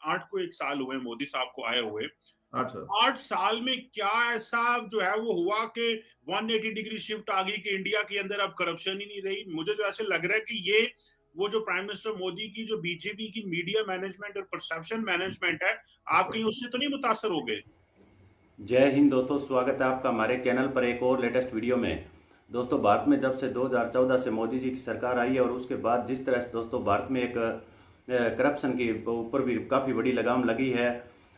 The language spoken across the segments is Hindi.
8 को 1 साल हुए मोदी साहब को आए हुए। अच्छा। 8 साल में क्या ऐसा जो है वो हुआ कि 180 डिग्री शिफ्ट आ गई कि इंडिया के अंदर अब करप्शन ही नहीं रही? मुझे तो ऐसे लग रहा है कि ये वो जो प्राइम मिनिस्टर मोदी की जो बीजेपी की मीडिया मैनेजमेंट और परसेप्शन मैनेजमेंट है, आप कहीं उससे तो नहीं मुतासर हो गए? जय हिंद दोस्तों, स्वागत है आपका हमारे चैनल पर एक और लेटेस्ट वीडियो में। दोस्तों, भारत में जब से 2014 से मोदी जी की सरकार आई है और उसके बाद जिस तरह से दोस्तों भारत में एक करप्शन के ऊपर भी काफ़ी बड़ी लगाम लगी है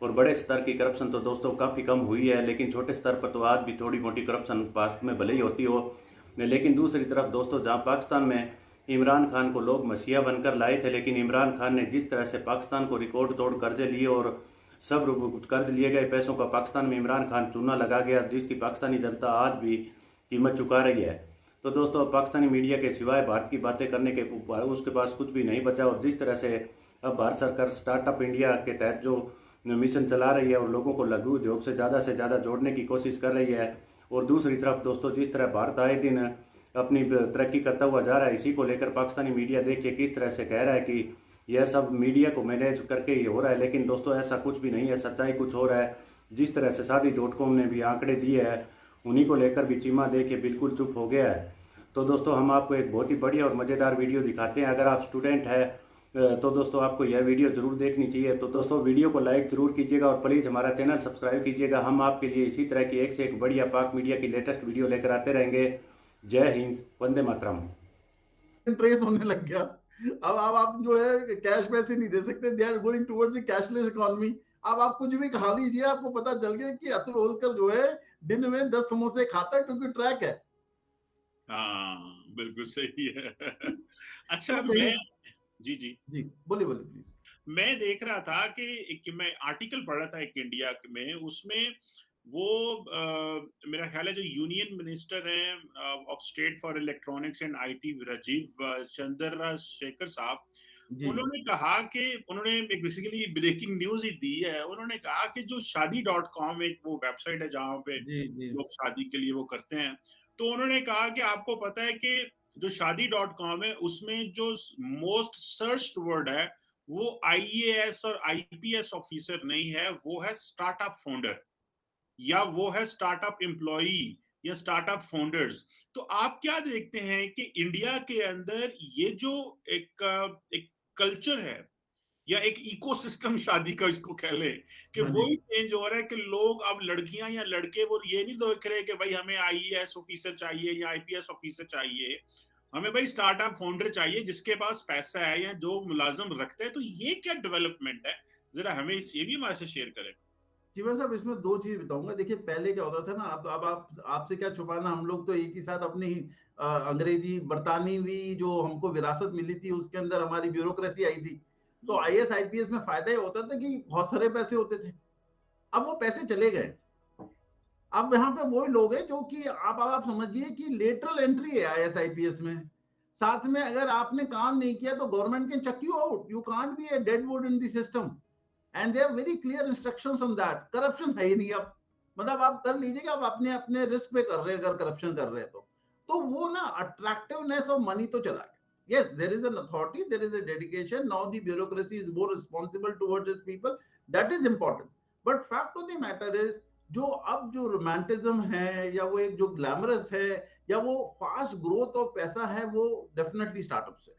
और बड़े स्तर की करप्शन तो दोस्तों काफ़ी कम हुई है, लेकिन छोटे स्तर पर तो आज भी थोड़ी मोटी करप्शन भारत में भले ही होती हो। लेकिन दूसरी तरफ दोस्तों, जहाँ पाकिस्तान में इमरान खान को लोग मसीहा बनकर लाए थे, लेकिन इमरान खान ने जिस तरह से पाकिस्तान को रिकॉर्ड तोड़ कर्जे लिए और सब कर्ज लिए गए पैसों का पाकिस्तान में इमरान खान चूना लगा गया, जिसकी पाकिस्तानी जनता आज भी कीमत चुका रही है। तो दोस्तों, अब पाकिस्तानी मीडिया के सिवाय भारत की बातें करने के उसके पास कुछ भी नहीं बचा। और जिस तरह से अब भारत सरकार स्टार्टअप इंडिया के तहत जो मिशन चला रही है और लोगों को लघु उद्योग से ज़्यादा जोड़ने की कोशिश कर रही है, और दूसरी तरफ दोस्तों जिस तरह भारत आए दिन अपनी तरक्की करता हुआ जा रहा है, इसी को लेकर पाकिस्तानी मीडिया देखिए किस तरह से कह रहा है कि यह सब मीडिया को मैनेज करके ही हो रहा है। लेकिन दोस्तों ऐसा कुछ भी नहीं है, सच्चाई कुछ हो रहा है। जिस तरह से शादी.com ने भी आंकड़े दिए हैं, उन्हीं को लेकर भी चीमा देखिए बिल्कुल चुप हो गया है। तो दोस्तों, हम आपको एक बहुत ही बढ़िया और मज़ेदार वीडियो दिखाते हैं। अगर आप स्टूडेंट हैं तो दोस्तों आपको यह वीडियो ज़रूर देखनी चाहिए। तो दोस्तों, वीडियो को लाइक ज़रूर कीजिएगा और प्लीज़ हमारा चैनल सब्सक्राइब कीजिएगा। हम आपके लिए इसी तरह की एक से एक बढ़िया पाक मीडिया की लेटेस्ट वीडियो लेकर आते रहेंगे। जय हिंद, वंदे मातरम। ट्रेस होने लग गया। अब आप जो है कैश पैसे नहीं दे सकते, they are going towards the cashless economy. अब आप कुछ भी खा लीजिए, आपको पता चल गया कि अतुल होलकर जो है दिन में 10 समोसे खाता है क्योंकि ट्रैक है। हाँ, बिल्कुल सही है। तो अच्छा कहीं मैं जी, जी। जी बोलिए बोलिए प्लीज। मैं देख रहा था कि एक मैं आर्टिकल पढ़ रहा था एक इंडिया में, उसमें वो मेरा ख्याल है जो यूनियन मिनिस्टर हैं of state for electronics and IT Rajeev Chandrashekhar साहब, जी उन्होंने कहा कि उन्होंने एक बेसिकली ब्रेकिंग न्यूज ही दी है। उन्होंने कहा कि जो शादी.com एक वो वेबसाइट है जहाँ पे जी जी लोग शादी के लिए वो करते हैं, तो उन्होंने कहा कि आपको पता है कि जो शादी.com है उसमें जो मोस्ट सर्च्ड वर्ड है वो आईएएस और आईपीएस ऑफिसर नहीं है, वो है स्टार्टअप फाउंडर या वो है स्टार्टअप एम्प्लॉई या स्टार्टअप फाउंडर्स। तो आप क्या देखते हैं कि इंडिया के अंदर ये जो एक कल्चर है या एक इकोसिस्टम शादी का इसको कह लें कि हाँ जी। वही चेंज हो रहा है कि लोग अब लड़कियां या लड़के वो ये नहीं देख रहे कि भाई हमें आईएएस ऑफिसर चाहिए या आईपीएस ऑफिसर चाहिए, हमें भाई स्टार्टअप फाउंडर चाहिए जिसके पास पैसा है या जो मुलाजिम रखते हैं। तो ये क्या डेवलपमेंट है, जरा हमें इस ये भी हमारे से शेयर करें। जीवन साहब, इसमें दो चीज बताऊंगा। देखिए पहले क्या होता था ना, अब आप आपसे क्या छुपाना, हम लोग तो एक ही साथ अपनी अंग्रेजी बरतानवी जो हमको विरासत मिली थी उसके अंदर हमारी ब्यूरोक्रेसी आई थी। तो आईएएस आईपीएस में फायदा ये होता था कि बहुत सारे पैसे होते थे। अब वो पैसे चले गए। अब यहाँ पे वही लोग हैं जो कि आप समझिए कि लेटरल एंट्री है आईएएस आईपीएस में। साथ में अगर आपने काम नहीं किया तो government can chuck you out, you can't be a dead wood in the system. And they are very clear instructions on that. Corruption है ही नहीं अब। मतलब आप कर लीजिए कि आप अपने अपने रिस्क पे कर रहे हैं, अगर करप्शन कर रहे हैं तो वो ना अट्रैक्टिवनेस ऑफ मनी तो चला गया। yes, there is an authority, there is a dedication, now the bureaucracy is more responsible towards its people, that is important, but fact of the matter is जो अब जो रोमांटिज्म है या वो एक जो ग्लैमरस है या वो फास्ट ग्रोथ ऑफ पैसा है, वो डेफिनेटली स्टार्टअप से।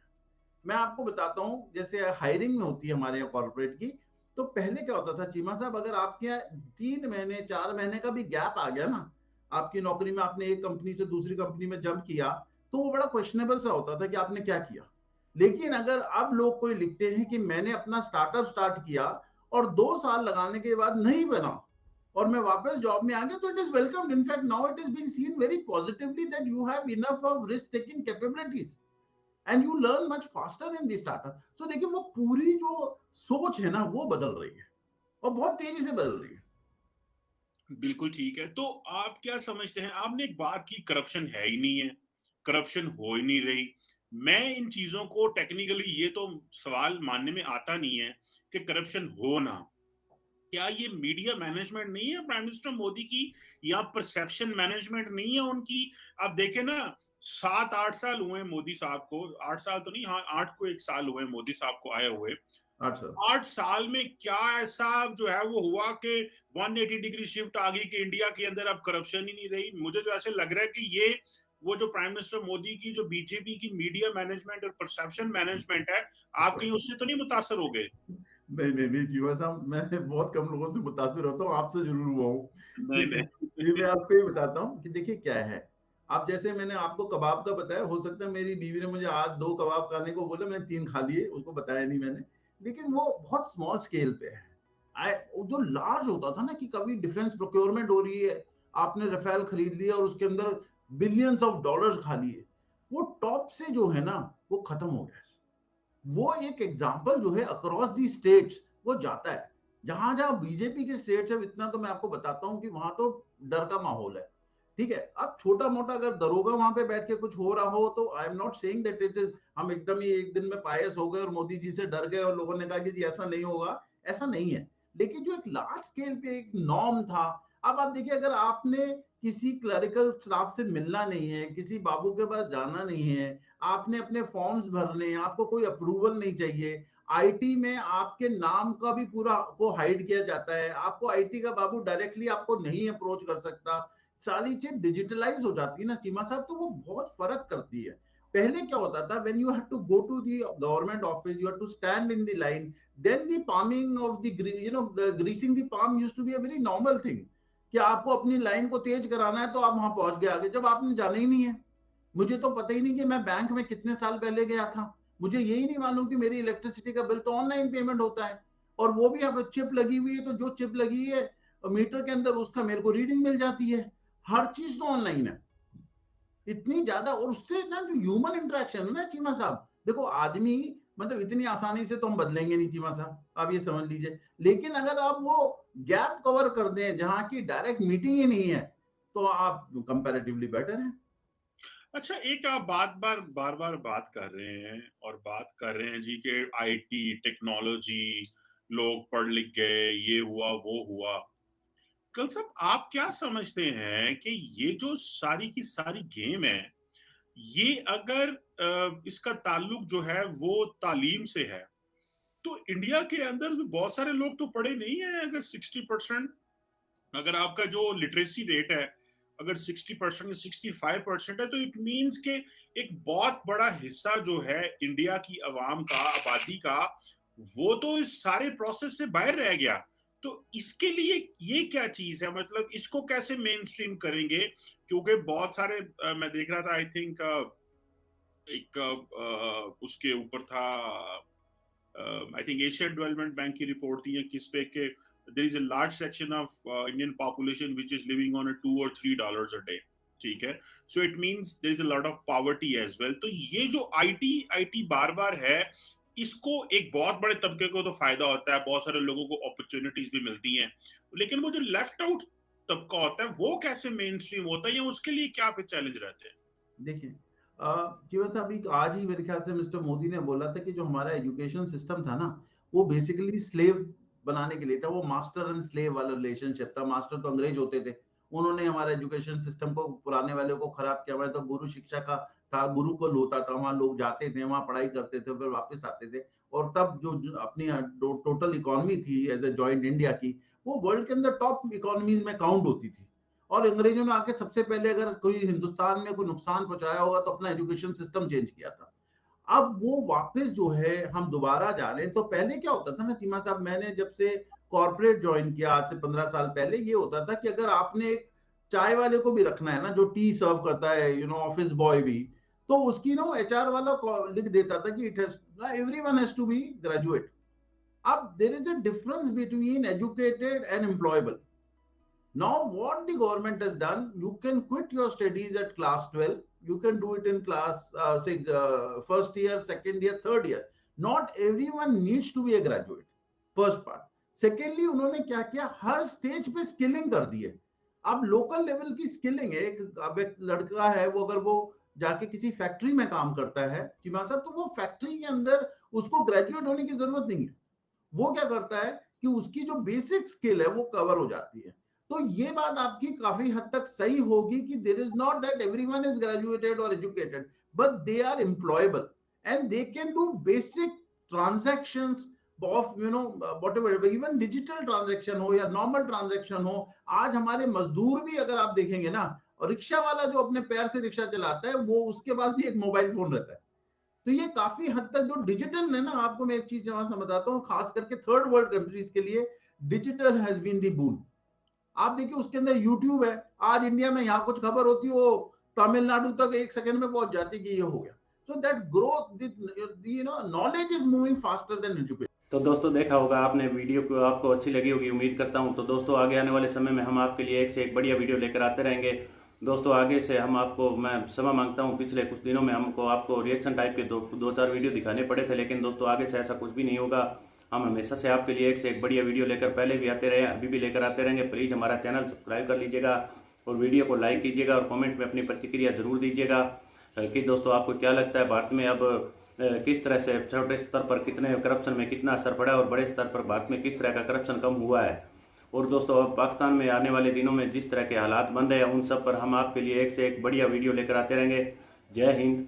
मैं आपको बताता हूं, जैसे हायरिंग में होती है हमारे यहाँ कॉर्पोरेट की, तो पहले क्या होता था चीमा साहब, अगर आपके यहाँ 3 महीने 4 महीने का भी गैप आ गया ना आपकी नौकरी में, आपने एक कंपनी से दूसरी कंपनी में जंप किया, तो वो बड़ा क्वेश्चनेबल सा होता था कि आपने क्या किया। लेकिन अगर अब लोग कोई लिखते हैं कि मैंने अपना स्टार्टअप स्टार्ट किया और 2 साल लगाने के बाद नहीं बना और मैं वापस जॉब में आ गया, तो it is welcome. In fact now it is being seen very positively that you have enough of risk taking capabilities and you learn much faster in the startup. So देखिए वो पूरी जो सोच है ना वो बदल रही है और बहुत तेजी से बदल रही है। बिल्कुल ठीक है। तो आप क्या समझते हैं, आपने एक बात की करप्शन है ही नहीं है, करप्शन हो ही नहीं रही। मैं इन चीजों को टेक्निकली ये तो सवाल मानने में आता नहीं है कि करप्शन हो ना, क्या ये मीडिया मैनेजमेंट नहीं है प्राइम मिनिस्टर मोदी की या परसेप्शन मैनेजमेंट नहीं है उनकी? आप देखें ना, 7-8 साल हुए मोदी साहब को, 8 साल तो नहीं, हाँ 8 को 1 साल हुए मोदी साहब को आए हुए। 8 साल में क्या ऐसा जो है वो हुआ कि 180 डिग्री शिफ्ट आ गई कि इंडिया के अंदर अब करप्शन ही नहीं रही? मुझे तो ऐसे लग रहा है कि ये वो जो प्राइम मिनिस्टर मोदी की जो बीजेपी की मीडिया मैनेजमेंट और परसेप्शन मैनेजमेंट है, आप कहीं उससे तो नहीं मुतासर हो गए? नहीं जीवा साहब, मैं बहुत कम लोगों से मुतासिर होता हूँ, आपसे जरूर हुआ हूँ। नहीं, ठीक है, नहीं। ये मैं आपको ये बताता हूँ कि देखिए क्या है। अब जैसे मैंने आपको कबाब का बताया, हो सकता है मेरी बीवी ने मुझे आज 2 कबाब खाने को बोला, मैंने 3 खा लिए, उसको बताया नहीं मैंने। लेकिन वो बहुत स्मॉल स्केल पे है। जो लार्ज होता था ना कि कभी डिफेंस प्रोक्योरमेंट हो रही है, आपने राफेल खरीद लिया और उसके अंदर बिलियंस ऑफ डॉलर्स खा लिए, वो टॉप से जो है ना वो खत्म हो गया। वो एक एग्जाम्पल जो है अक्रॉस दी स्टेट्स वो जाता है। जहां जहां बीजेपी के स्टेट्स है, इतना तो मैं आपको बताता हूं कि वहां तो डर का माहौल है। ठीक है, अब छोटा मोटा अगर दरोगा वहां पे बैठ के कुछ हो रहा हो तो I am not saying that it is, हम एकदम ही एक दिन में पायस हो गए और मोदी जी से डर गए और लोगों ने कहा कि जी ऐसा नहीं होगा। ऐसा नहीं है। लेकिन जो एक लार्ज स्केल पे एक नॉर्म था। अब आप देखिए, अगर आपने किसी क्लरिकल स्टाफ से मिलना नहीं है, किसी बाबू के पास जाना नहीं है, आपने अपने फॉर्म्स भरने हैं, आपको कोई अप्रूवल नहीं चाहिए। आईटी में आपके नाम का भी पूरा को हाइड किया जाता है, आपको आईटी का बाबू डायरेक्टली आपको नहीं अप्रोच कर सकता। सारी चीज डिजिटलाइज हो जाती है ना चीमा साहब, तो वो बहुत फर्क करती है। पहले क्या होता था, when you had to go to the government office, you had to stand in the line, then the palming of the greasing the palm used to be a very normal thing. कि आपको अपनी लाइन को तेज कराना है तो आप वहां पहुंच गए आगे, जब आपने जाना ही नहीं है। मुझे तो पता ही नहीं कि मैं बैंक में कितने साल पहले गया था। मुझे यही नहीं मालूम कि मेरी इलेक्ट्रिसिटी का बिल तो ऑनलाइन पेमेंट होता है। और वो भी अब चिप लगी हुई है, तो जो चिप लगी है मीटर के अंदर उसका मेरे को रीडिंग मिल जाती है। हर चीज तो ऑनलाइन है। इतनी ज्यादा, और उससे ना जो ह्यूमन इंटरेक्शन है ना चीमा साहब, देखो आदमी मतलब इतनी आसानी से तो हम बदलेंगे नहीं चीमा साहब, आप ये समझ लीजिए। लेकिन अगर आप वो गैप कवर कर दें जहां की डायरेक्ट मीटिंग ही नहीं है, तो आप कंपैरेटिवली बेटर हैं। अच्छा, एक आप बार बार बात कर रहे हैं और बात कर रहे हैं जी के आईटी टेक्नोलॉजी, लोग पढ़ लिख गए, ये हुआ वो हुआ। कल साहब, आप क्या समझते हैं कि ये जो सारी की सारी गेम है, ये अगर इसका ताल्लुक जो है वो तालीम से है, तो इंडिया के अंदर तो बहुत सारे लोग तो पढ़े नहीं है। अगर 60%, अगर आपका जो लिटरेसी रेट है अगर 60% या 65% है, तो इट मीन्स के एक बहुत बड़ा हिस्सा जो है इंडिया की आवाम का, आबादी का, वो तो इस सारे प्रोसेस से बाहर रह गया। तो इसके लिए ये क्या चीज है, मतलब इसको कैसे मेन स्ट्रीम करेंगे? क्योंकि बहुत सारे मैं देख रहा था, आई थिंक एक उसके ऊपर था, I think Asia development bank की रिपोर्ट थी किस पे के there is a large section of Indian population which is living on a $2 or $3 a day. ठीक है, so it means there is a lot of poverty as well. तो ये जो आईटी बार बार है, इसको एक बहुत बड़े तबके को तो फायदा होता है, बहुत सारे लोगों को अपॉर्चुनिटीज भी मिलती हैं, लेकिन वो जो लेफ्ट आउट तबका होता है वो कैसे मेन स्ट्रीम होता है, या उसके लिए क्या पे चैलेंज रहते हैं? देखिए केवल साहब, अभी आज ही मेरे ख्याल से मिस्टर मोदी ने बोला था कि जो हमारा एजुकेशन सिस्टम था ना, वो बेसिकली स्लेव बनाने के लिए था। वो मास्टर एंड स्लेव वाला रिलेशनशिप था। मास्टर तो अंग्रेज होते थे, उन्होंने हमारे एजुकेशन सिस्टम को, पुराने वाले को खराब किया। हमारे तो गुरु शिक्षा का था, गुरुकुल होता था, वहां लोग जाते थे, वहां पढ़ाई करते थे, फिर वापस आते थे। और तब जो अपनी टोटल इकोनॉमी थी एज ए जॉइंट इंडिया की, वो वर्ल्ड के अंदर टॉप इकोनॉमीज में काउंट होती थी। और अंग्रेजों ने आके सबसे पहले अगर कोई हिंदुस्तान में कोई नुकसान पहुंचाया होगा तो अपना एजुकेशन सिस्टम चेंज किया था। अब वो वापस जो है हम दोबारा जा रहे हैं। तो पहले क्या होता था ना चीमा साहब, मैंने जब से कॉर्पोरेट ज्वाइन किया आज से 15 साल पहले, ये होता था कि अगर आपने एक चाय वाले को भी रखना है ना, जो टी सर्व करता है, ऑफिस बॉय भी, तो उसकी ना एचआर वाला लिख देता था कि it has everyone has to be graduate. अब there is a difference between educated and employable. Now, what the government has done, you can quit your studies at class 12. You can do it in class, say, first year, second year, third year. Not everyone needs to be a graduate. First part. Secondly, उन्होंने क्या किया, हर स्टेज पे स्किलिंग कर दी है। अब लोकल लेवल की स्किलिंग है। अब एक लड़का है, वो अगर वो जाके किसी फैक्ट्री में काम करता है चीमा साहब, तो वो फैक्ट्री के अंदर उसको ग्रेजुएट होने की जरूरत नहीं है। वो क्या करता है कि उसकी जो बेसिक स्किल है वो कवर हो जाती है। तो ये बात आपकी काफी हद तक सही होगी कि there is not that everyone is graduated और educated, but they are employable and they can do basic transactions, of whatever, even digital transaction हो या नॉर्मल ट्रांजैक्शन हो, आज हमारे मजदूर भी अगर आप देखेंगे ना, और रिक्शा वाला जो अपने पैर से रिक्शा चलाता है, वो उसके पास भी एक मोबाइल फोन रहता है। तो ये काफी हद तक जो डिजिटल है ना, आपको मैं एक चीज जहां से बताता हूँ, खास करके थर्ड वर्ल्ड कंट्रीज के लिए डिजिटल हैज बीन दी बून। आप देखिए उसके अंदर यूट्यूब है, आज इंडिया में यहाँ कुछ खबर होती है, वो तमिलनाडु तक 1 सेकंड में पहुंच जाती कि ये हो गया। So that growth, knowledge is moving faster than education. तो दोस्तों देखा होगा आपने, वीडियो को आपको अच्छी लगी होगी उम्मीद करता हूं। तो दोस्तों आगे आने वाले समय में हम आपके लिए एक से एक बढ़िया वीडियो लेकर आते रहेंगे। दोस्तों आगे से हम आपको, मैं क्षमा मांगता हूं, पिछले कुछ दिनों में हमको आपको रिएक्शन टाइप के दो चार वीडियो दिखाने पड़े थे, लेकिन दोस्तों आगे से ऐसा कुछ भी नहीं होगा। हम हमेशा से आपके लिए एक से एक बढ़िया वीडियो लेकर पहले भी आते रहे, अभी भी लेकर आते रहेंगे। प्लीज़ हमारा चैनल सब्सक्राइब कर लीजिएगा और वीडियो को लाइक कीजिएगा और कमेंट में अपनी प्रतिक्रिया जरूर दीजिएगा कि दोस्तों आपको क्या लगता है भारत में अब किस तरह से छोटे स्तर पर कितने करप्शन में कितना असर पड़ा है और बड़े स्तर पर भारत में किस तरह का करप्शन कम हुआ है। और दोस्तों अब पाकिस्तान में आने वाले दिनों में जिस तरह के हालात बन रहे हैं, उन सब पर हम आपके लिए एक से एक बढ़िया वीडियो लेकर आते रहेंगे। जय हिंद।